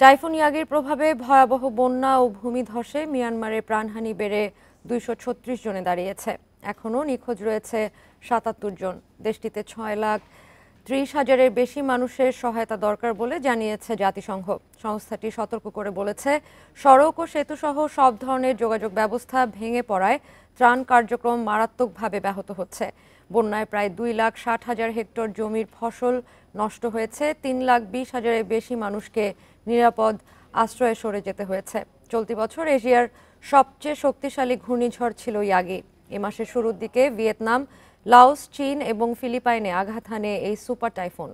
Typhoon ইয়াগির প্রভাবে ভয়াবহ বন্যা ও ভূমিধসে মিয়ানমারের প্রাণহানি বেড়ে ২৩৬ জনে দাঁড়িয়েছে। এখনও নিখোঁজ রয়েছে ৭৭ জন। দেশটিতে ৬,৩০,০০০-এর বেশি মানুষের সহায়তা দরকার বলে জানিয়েছে জাতিসংঘ। সংস্থাটি সতর্ক করে বলেছে, সড়ক ও সেতুসহ সব ধরনের যোগাযোগ ব্যবস্থা ভেঙে পড়ায় ত্রাণ কার্যক্রম মারাত্মকভাবে ব্যাহত হচ্ছে। বন্যায় প্রায় 2,60,০০০ হেক্টর জমির ফসল নষ্ট হয়েছে। 3,20,০০০-এর বেশি মানুষকে নিরাপদ আশ্রয়ে সরে যেতে হয়েছে। চলতি বছর এশিয়ার সবচেয়ে শক্তিশালী ঘূর্ণিঝড় ছিল ইয়াগি। এ মাসের শুরুর দিকে ভিয়েতনাম, লাওস, চীন এবং ফিলিপাইনে আঘাত হানে এই সুপার টাইফুন।